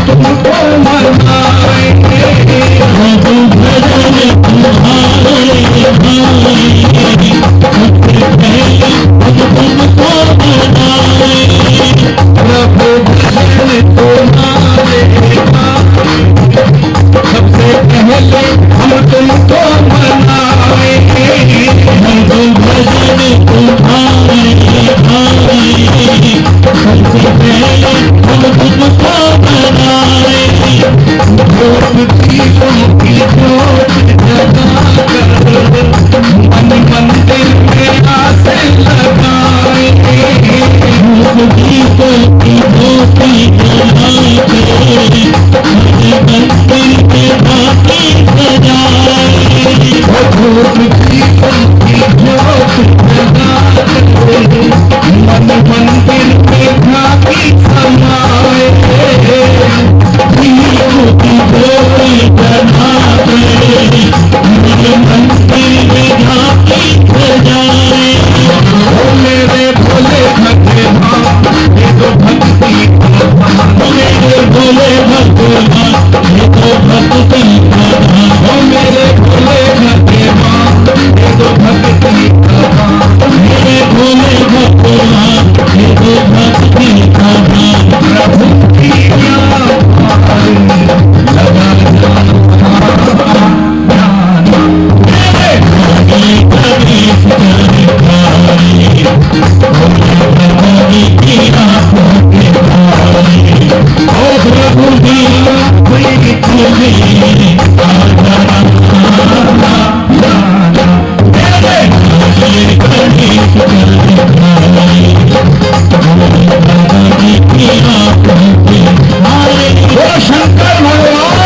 तुमको मनाएंगे, प्रभु भजन तुम्हारे भाई, सबसे पहले हम तुमको मनाएंगे, प्रभु भजन तुम्हारे भाई, सबसे पहले हम तुमको मनाएंगे, प्रभु भजन तुम्हारे भाई, सबसे पहले हम तुमको मनाएंगे, जोत दीपों की जोत जगाकर मन मंदिर में आसे लगाएंगे, जोत दीपों की ज्योति जगाकर मन मंदिर में बाकी सजाएंगे, जोत दीपों की जोत जगाकर मन मंदिर में बाकी समाएंगे, दीपों की ज्योति जगाकर मन मंदिर में बाकी सजाएंगे, ओ मेरे भोले भगवान ये तो भक्ति का भान, मेरे भोले भगवान ये तो भक्ति का भान, ओ मेरे भोले भगवान ये तो भक्ति का भान, मेरे भोले भगवान ये तो भक्ति का भान, प्रभु की लगा शंकर भगवान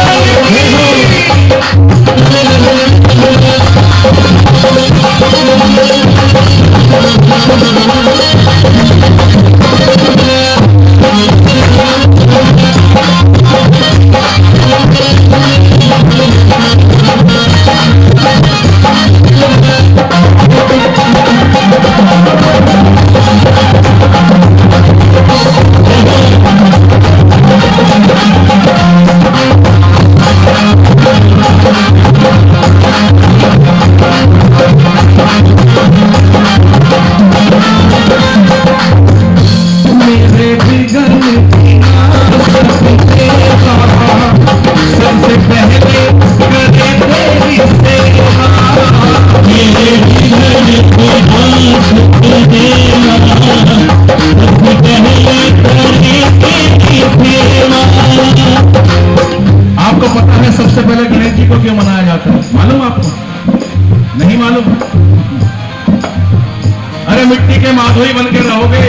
मिट्टी के माधुरी बन के रहोगे।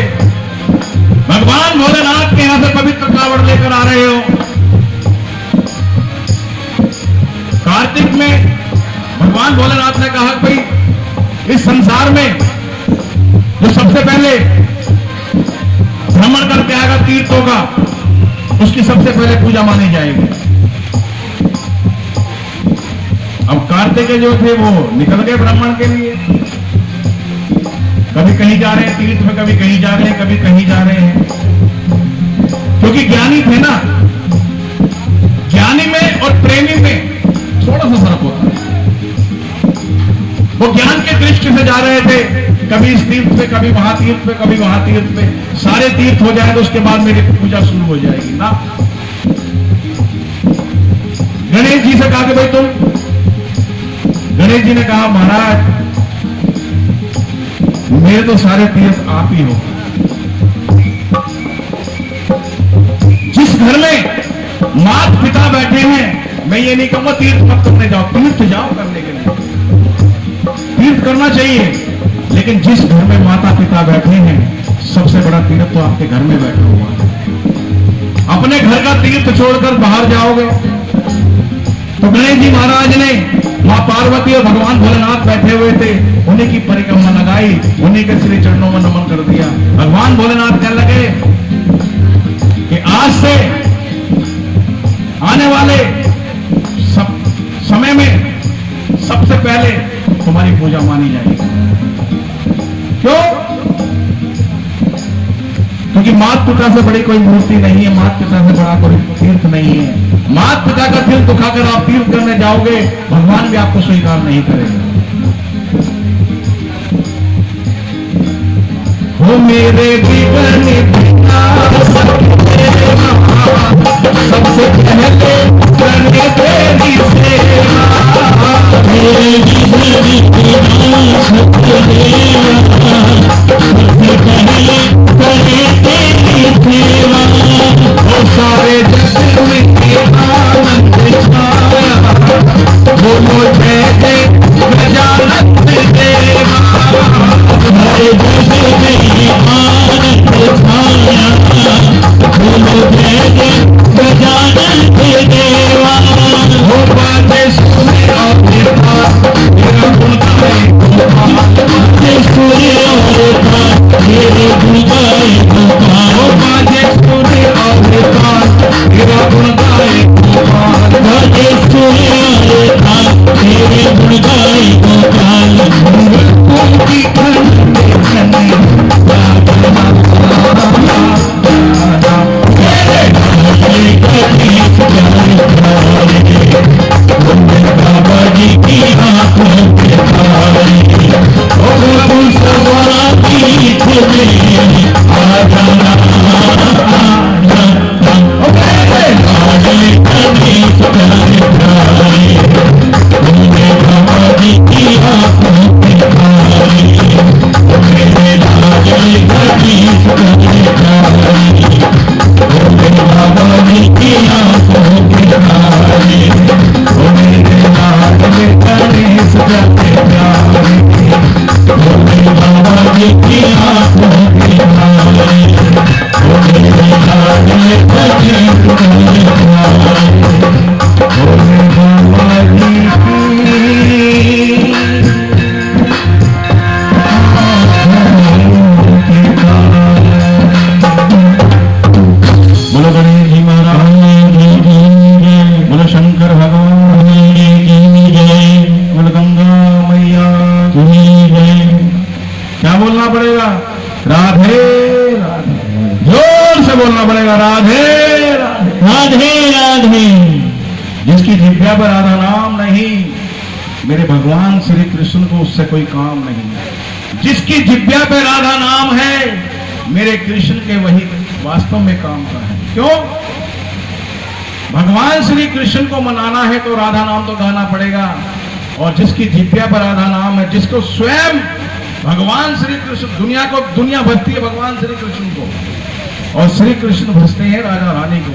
भगवान भोलेनाथ के यहां से पवित्र कावड़ लेकर आ रहे हो। कार्तिक में भगवान भोलेनाथ ने कहा भाई इस संसार में जो सबसे पहले भ्रमण करके आएगा तीर्थ होगा, उसकी सबसे पहले पूजा मानी जाएगी। अब कार्तिक जो थे वो निकल गए भ्रमण के लिए, कभी कहीं जा रहे हैं तीर्थ में, कभी कहीं जा रहे हैं, कभी कहीं जा रहे हैं, क्योंकि ज्ञानी थे ना। ज्ञानी में और प्रेमी में थोड़ा सा फर्क होता है। वो ज्ञान के दृष्टि से जा रहे थे, कभी इस तीर्थ पे, कभी वहां तीर्थ पे, कभी वहां तीर्थ पे, सारे तीर्थ हो जाए तो उसके बाद मेरी पूजा शुरू हो जाएगी ना। गणेश जी से कहा कि भाई तुम, गणेश जी ने कहा महाराज मेरे तो सारे तीर्थ आप ही हो। जिस घर में माता पिता बैठे हैं, मैं ये नहीं कहूंगा तीर्थ मत करने जाओ, तीर्थ जाओ करने के लिए, तीर्थ करना चाहिए, लेकिन जिस घर में माता पिता बैठे हैं, सबसे बड़ा तीर्थ तो आपके घर में बैठा हुआ है। अपने घर का तीर्थ छोड़कर बाहर जाओगे तो गणेश जी महाराज ने मां पार्वती और भगवान भोलेनाथ बैठे हुए थे, उन्हीं की परिक्रमा लगाई, उन्हीं के श्री चरणों में नमन कर दिया। भगवान भोलेनाथ कहने लगे कि आज से आने वाले समय में सबसे पहले तुम्हारी पूजा मानी जाएगी। क्यों? क्योंकि क्योंकि माता पिता से बड़ी कोई मूर्ति नहीं है, माता पिता से बड़ा कोई तीर्थ नहीं है। माता पिता का दिल दुखाकर आप तीर्थ करने जाओगे, भगवान भी आपको स्वीकार नहीं करेगा। हो मेरे बिगड़ने पिता सबसे पहले करने तेरी सेवा, मेरे बिगड़ने पिता सबसे पहले करे तेरी सेवा। वो सारे जगत में आनंद छाया, बोलो जय जय गजानन देवा। सारे जगत में आनंद छाया, बोलो जय जय गजानन देवा। हो बाजे सुने और तेरा गुण गाए गोपाल, सुने और मेरे गुण गाए गोपाल। हो बाजे सुने और तेरा गुण गाए गोपाल, बाजे सुने और तेरे गुण गाए गोपाल। उनकी खंड में बाबा जी की आंखों के तारे, ओ प्रभु सवारा पीठ में आ जाना, बाबा जी की आंखों के तारे, मेरे लाडले गणेश बाबा जी की आंखों के तारे, मेरे लाडले गणेश प्यारे, बाबा जी की आंखों के तारे, मेरे लाडले गणेश प्यारे, बाबा जी बोलो गणेश जी महाराज, बोलो शंकर भगवान की जय, बोलो गंगा मैया की जय। क्या बोलना पड़ेगा? राधे राधे, जोर से बोलना पड़ेगा, राधे राधे राधे। जिसकी जिह्वा पर राधा नाम नहीं, मेरे भगवान श्री कृष्ण को उससे कोई काम नहीं। जिसकी जिह्वा पर राधा नाम है, मेरे कृष्ण के वही वास्तव में काम का है। क्यों? भगवान श्री कृष्ण को मनाना है तो राधा नाम तो गाना पड़ेगा, और जिसकी जिह्वा पर राधा नाम है, जिसको स्वयं भगवान श्री कृष्ण, दुनिया भजती है भगवान श्री कृष्ण को, और श्री कृष्ण भजते हैं राजा रानी को।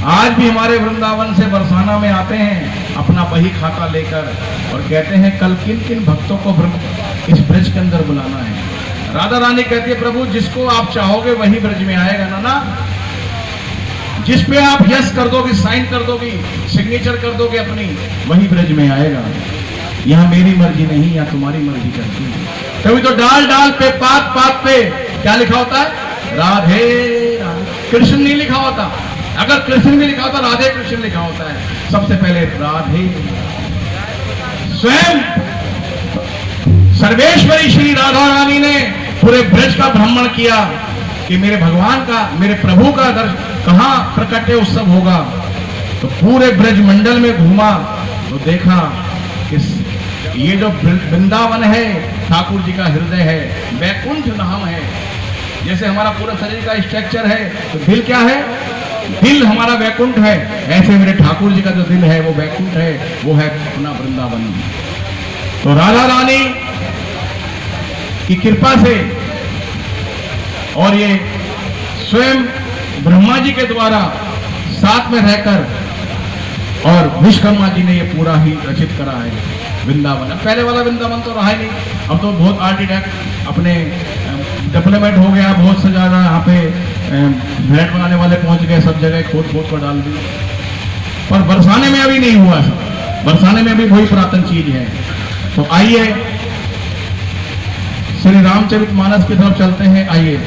आज भी हमारे वृंदावन से बरसाना में आते हैं अपना बही खाता लेकर, और कहते हैं कल किन किन भक्तों को इस ब्रज के अंदर बुलाना है। राधा रानी कहती है प्रभु जिसको आप चाहोगे वही ब्रज में आएगा ना। जिस पे आप यस कर दोगे, साइन कर दोगे, सिग्नेचर कर दोगे अपनी, वही ब्रज में आएगा। यहाँ मेरी मर्जी नहीं, यहाँ तुम्हारी मर्जी करती है। कभी तो डाल डाल पे, पात पात पे क्या लिखा होता है? राधे राधे। कृष्ण नहीं लिखा होता। अगर कृष्ण भी लिखा होता, राधे कृष्ण लिखा होता है। सबसे पहले राधे। स्वयं सर्वेश्वरी श्री राधा रानी ने पूरे ब्रज का भ्रमण किया कि मेरे भगवान का, मेरे प्रभु का कहाँ प्रकट उत्सव होगा। तो पूरे ब्रज मंडल में घूमा तो देखा कि ये जो वृंदावन है ठाकुर जी का हृदय है, वैकुंठ धाम है। जैसे हमारा पूरा शरीर का स्ट्रक्चर है, तो दिल क्या है? दिल हमारा वैकुंठ है। ऐसे मेरे ठाकुर जी का जो दिल है वो वैकुंठ है, वो है अपना वृंदावन। तो राधा रानी की कृपा से और ये स्वयं ब्रह्मा जी के द्वारा साथ में रहकर, और विश्वकर्मा जी ने ये पूरा ही रचित करा है वृंदावन। पहले वाला वृंदावन तो रहा ही नहीं, अब तो बहुत आर्किटेक्ट अपने डेवलपमेंट हो गया, बहुत से ज्यादा यहाँ पे फ्लैट बनाने वाले पहुंच गए, सब जगह खोद खोद कर डाल दी। पर बरसाने में अभी नहीं हुआ, बरसाने में अभी वही पुरातन चीज है। तो आइए श्री रामचरितमानस की तरफ चलते हैं। आइए